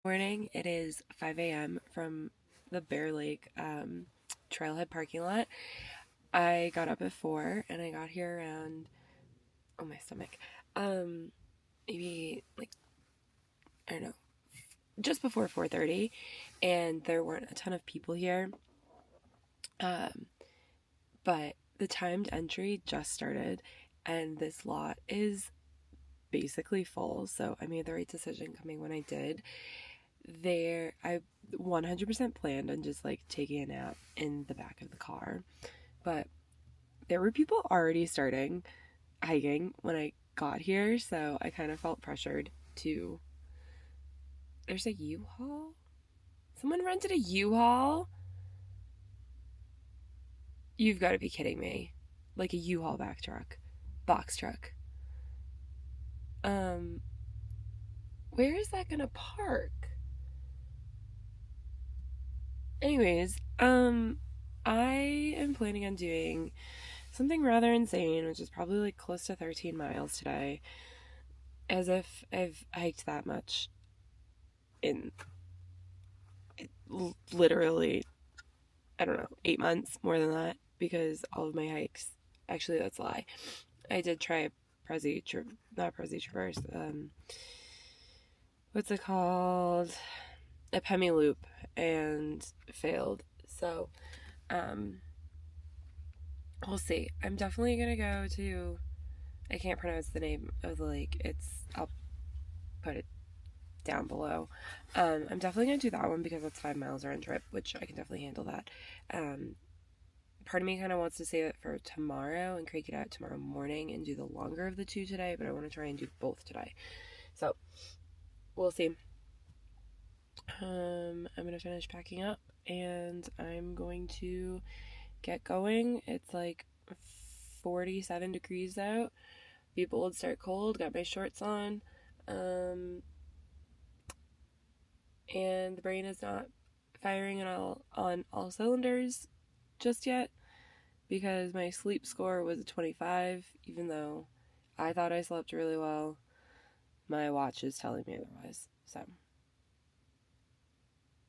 Morning. It is 5 a.m. from the Bear Lake Trailhead parking lot. I got up at 4 and I got here around, oh, my stomach, maybe like, I don't know, just before 4:30, and there weren't a ton of people here. But the timed entry just started and this lot is basically full, so I made the right decision coming when I did. I 100% planned on just like taking a nap in the back of the car, but there were people already starting hiking when I got here, so I kind of felt pressured to. There's a U-Haul? Someone rented a U-Haul? You've got to be kidding me. Like a U-Haul box truck. Where is that gonna park? Anyways, I am planning on doing something rather insane, which is probably like close to 13 miles today, as if I've hiked that much in literally, I don't know, 8 months, more than that, because all of my hikes, actually that's a lie. I did try not Prezi Traverse, what's it called? A Pemi Loop, and failed. So, we'll see. I'm definitely gonna go to, I can't pronounce the name of the lake. I'll put it down below. I'm definitely gonna do that one because that's 5 miles round trip, which I can definitely handle that. Part of me kind of wants to save it for tomorrow and crank it out tomorrow morning and do the longer of the two today, but I want to try and do both today. So, we'll see. I'm gonna finish packing up and I'm going to get going. It's like 47 degrees out. Be bold, start cold. Got my shorts on. And the brain is not firing on all cylinders just yet because my sleep score was a 25, even though I thought I slept really well. My watch is telling me otherwise. So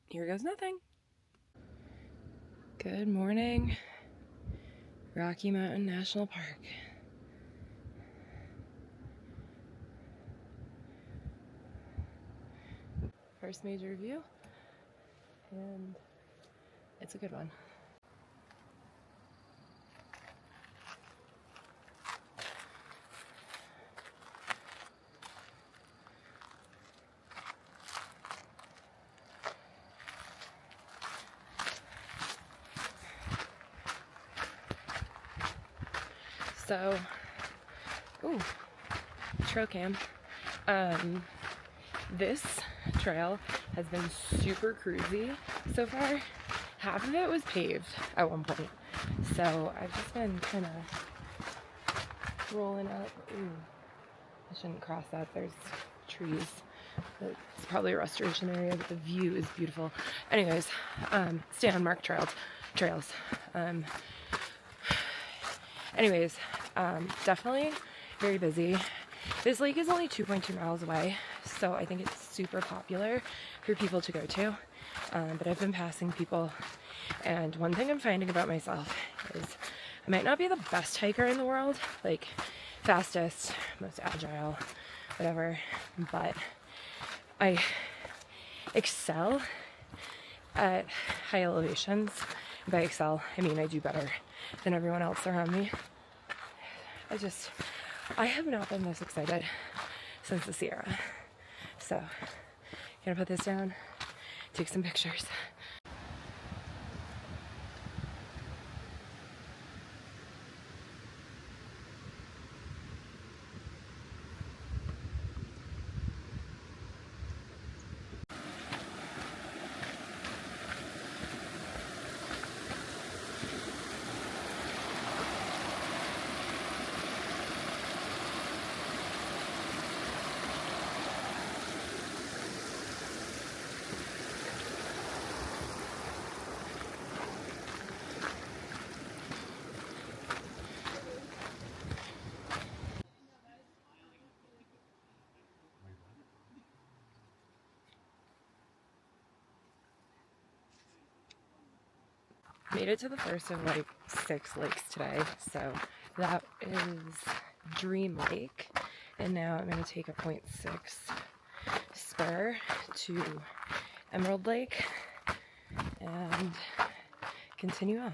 here goes nothing. Good morning, Rocky Mountain National Park. First major view, and it's a good one. So, trail cam. This trail has been super cruisy so far. Half of it was paved at one point. So I've just been kind of rolling up. Ooh, I shouldn't cross that. There's trees. It's probably a restoration area, but the view is beautiful. Anyways, stay on marked trails. Definitely very busy. This lake is only 2.2 miles away, so I think it's super popular for people to go to. But I've been passing people, and one thing I'm finding about myself is I might not be the best hiker in the world, like fastest, most agile, whatever, but I excel at high elevations. By excel, I mean I do better than everyone else around me. I have not been this excited since the Sierra. So, gonna put this down, take some pictures. Made it to the first of like 6 lakes today, so that is Dream Lake, and now I'm going to take a .6 spur to Emerald Lake and continue on.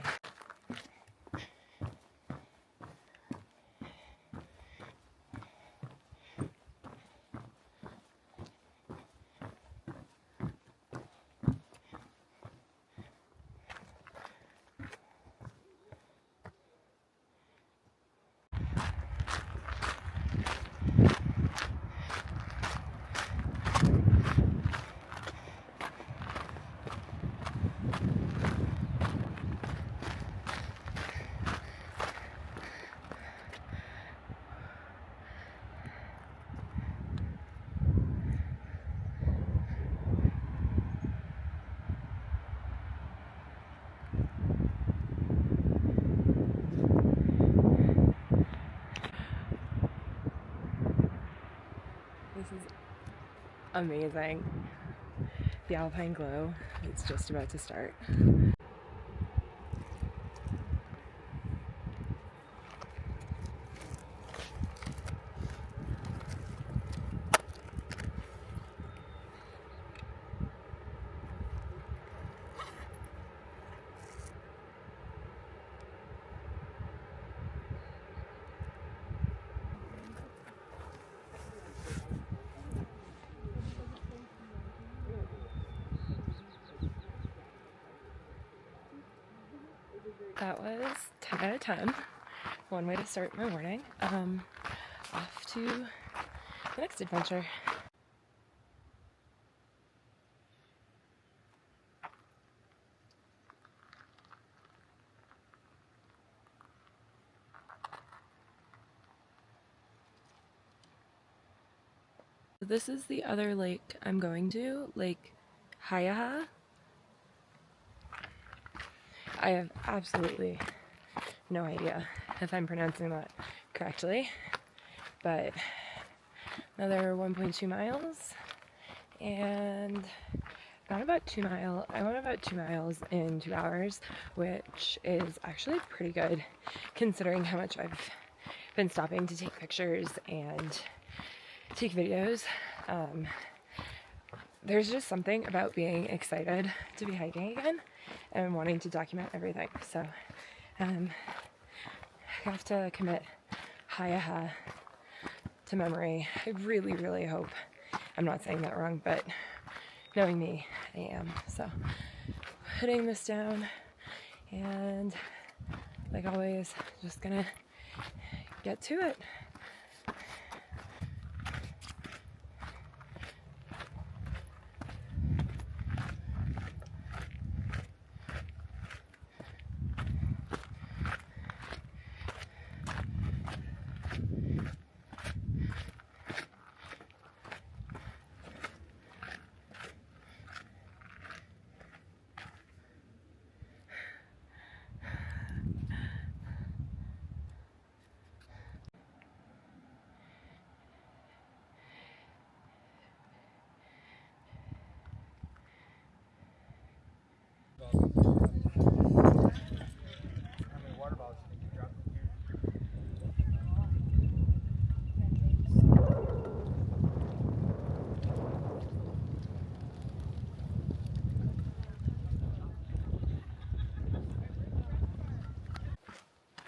This is amazing. The Alpine Glow is just about to start. That was 10 out of 10. One way to start my morning. Off to the next adventure. This is the other lake I'm going to, Lake Hyaha. I have absolutely no idea if I'm pronouncing that correctly, but another 1.2 miles, and I went about 2 miles in 2 hours, which is actually pretty good considering how much I've been stopping to take pictures and take videos. There's just something about being excited to be hiking again and wanting to document everything. So I have to commit Hyaha to memory. I really, really hope I'm not saying that wrong, but knowing me, I am. So putting this down, and like always, just gonna get to it.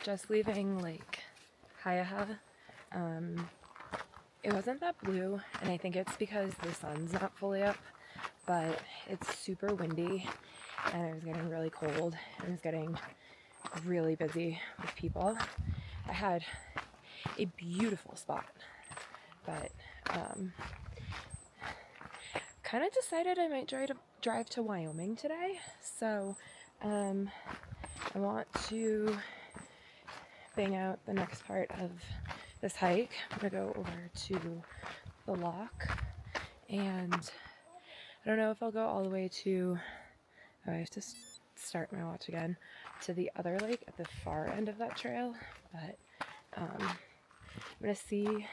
Just leaving Lake Hyaha. It wasn't that blue, and I think it's because the sun's not fully up, but it's super windy, and it was getting really cold, and it was getting really busy with people. I had a beautiful spot, but kind of decided I might drive to Wyoming today, so I want to bang out the next part of this hike. I'm gonna go over to the lock, and I don't know if I'll go all the way to, oh, I have to start my watch again, to the other lake at the far end of that trail, but I'm gonna see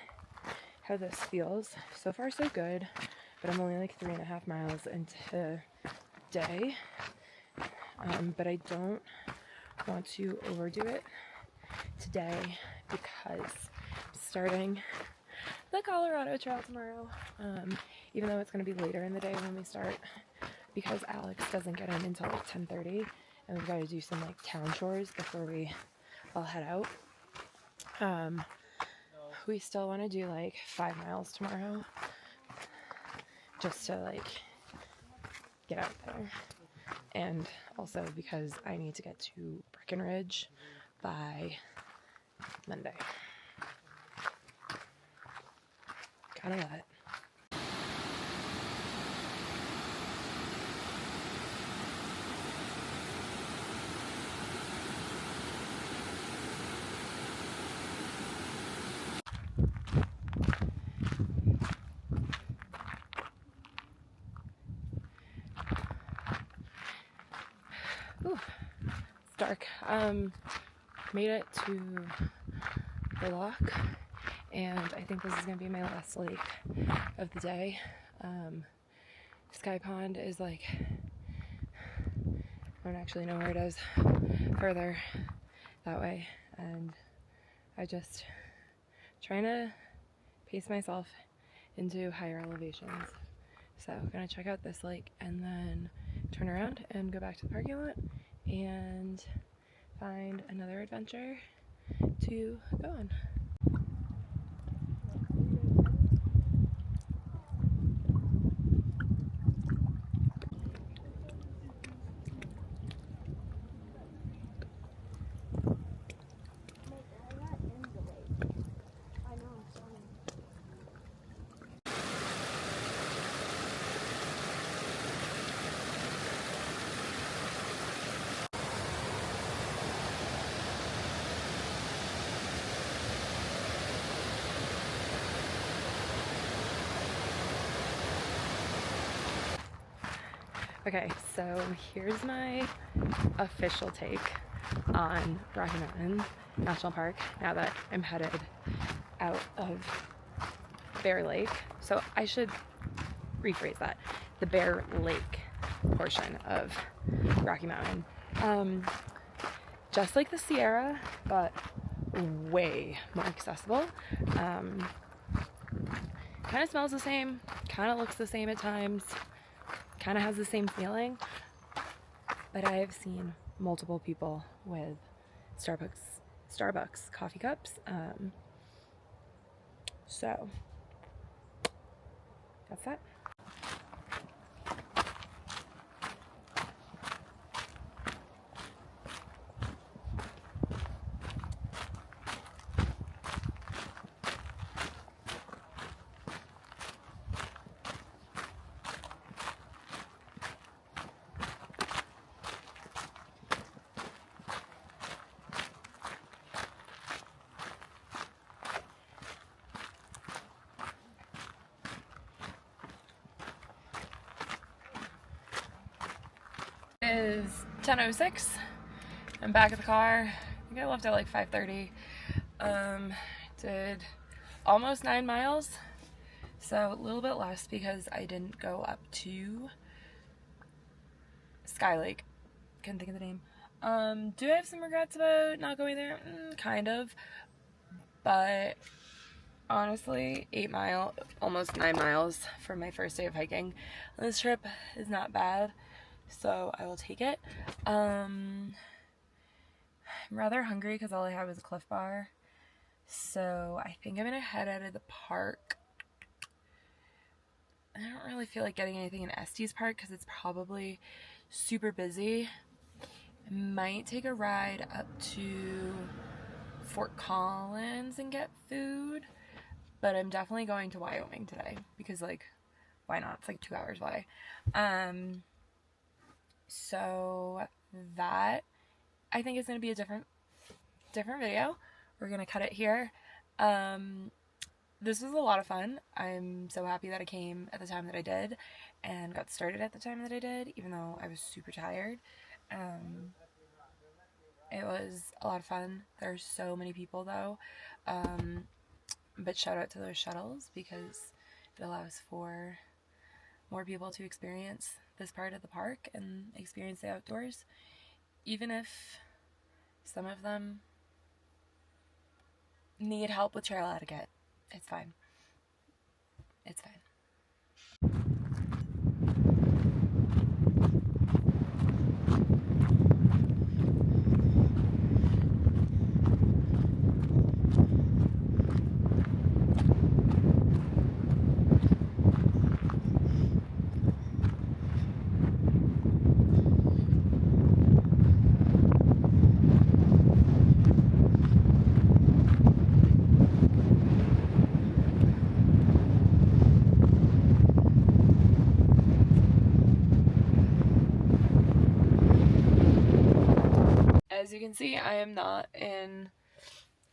how this feels. So far so good, but I'm only like 3.5 miles into day. but I don't want to overdo it today because I'm starting the Colorado Trail tomorrow, even though it's going to be later in the day when we start, because Alex doesn't get in until like 10:30, and we've got to do some like town chores before we all head out. We still want to do like 5 miles tomorrow, just to like get out there, and also because I need to get to Breckenridge by Monday. Gotta love it. Ooh, it's dark. Made it to the lock, and I think this is gonna be my last lake of the day. Sky Pond is like, I don't actually know where it is, further that way, and I just trying to pace myself into higher elevations. So I'm gonna check out this lake and then turn around and go back to the parking lot and find another adventure to go on. Okay, so here's my official take on Rocky Mountain National Park now that I'm headed out of Bear Lake. So I should rephrase that. The Bear Lake portion of Rocky Mountain. Just like the Sierra, but way more accessible. Kind of smells the same, kind of looks the same at times, kind of has the same feeling, but I have seen multiple people with Starbucks coffee cups, so that's that. It is 10:06. I'm back at the car. I think I left at like 5:30. Did almost 9 miles, so a little bit less because I didn't go up to Sky Lake. Couldn't think of the name. Do I have some regrets about not going there? Kind of, but honestly, 8 almost 9 miles for my first day of hiking on this trip is not bad, so I will take it. I'm rather hungry because all I had was a Cliff Bar, so I think I'm gonna head out of the park. I don't really feel like getting anything in Estes Park because it's probably super busy. I might take a ride up to Fort Collins and get food, but I'm definitely going to Wyoming today because, like, why not? It's like 2 hours away. So that I think is going to be a different video. We're going to cut it here. This was a lot of fun. I'm so happy that I came at the time that I did and got started at the time that I did, even though I was super tired. It was a lot of fun. There's so many people though. But shout out to those shuttles because it allows for more people to experience this part of the park and experience the outdoors, even if some of them need help with trail etiquette. It's fine. It's fine. As you can see, I am not in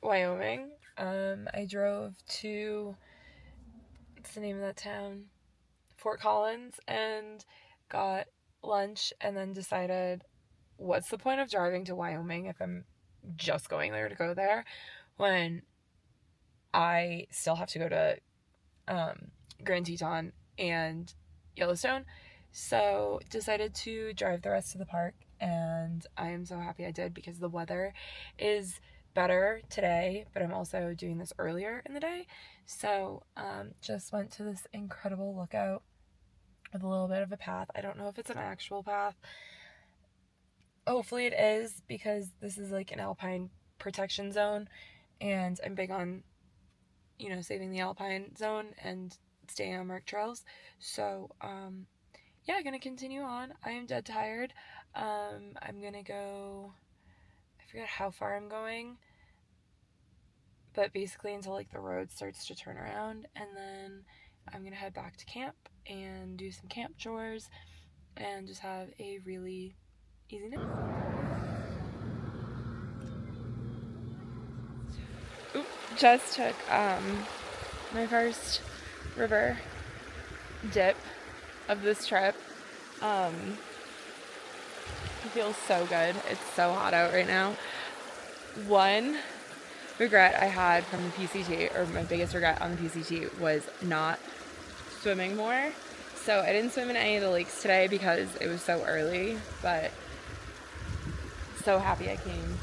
Wyoming. I drove to, what's the name of that town? Fort Collins, and got lunch, and then decided, what's the point of driving to Wyoming if I'm just going there to go there when I still have to go to Grand Teton and Yellowstone? So decided to drive the rest of the park, and I am so happy I did because the weather is better today, but I'm also doing this earlier in the day. So just went to this incredible lookout with a little bit of a path. I don't know if it's an actual path. Hopefully it is, because this is like an alpine protection zone, and I'm big on, you know, saving the alpine zone and staying on marked trails. So yeah, gonna continue on. I am dead tired. I'm gonna go, I forget how far I'm going, but basically until like the road starts to turn around, and then I'm gonna head back to camp and do some camp chores and just have a really easy nap. Oop, just took my first river dip of this trip. It feels so good. It's so hot out right now. One regret I had from the PCT, or my biggest regret on the PCT, was not swimming more. So I didn't swim in any of the lakes today because it was so early, but so happy I came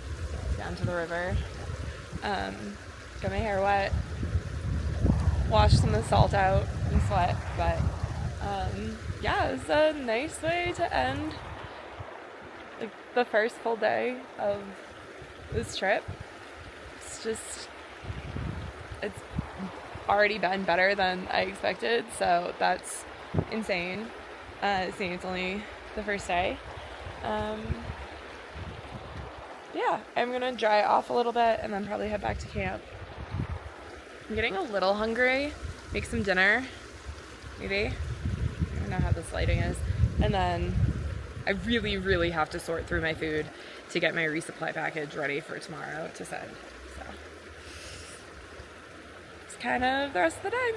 down to the river. Got my hair wet, washed some of the salt out and sweat, but yeah, it was a nice way to end like the first full day of this trip. It's already been better than I expected, so that's insane. Seeing it's only the first day. Yeah, I'm gonna dry off a little bit and then probably head back to camp. I'm getting a little hungry. Make some dinner, maybe. I don't know how this lighting is. And then I really, really have to sort through my food to get my resupply package ready for tomorrow to send. So it's kind of the rest of the day.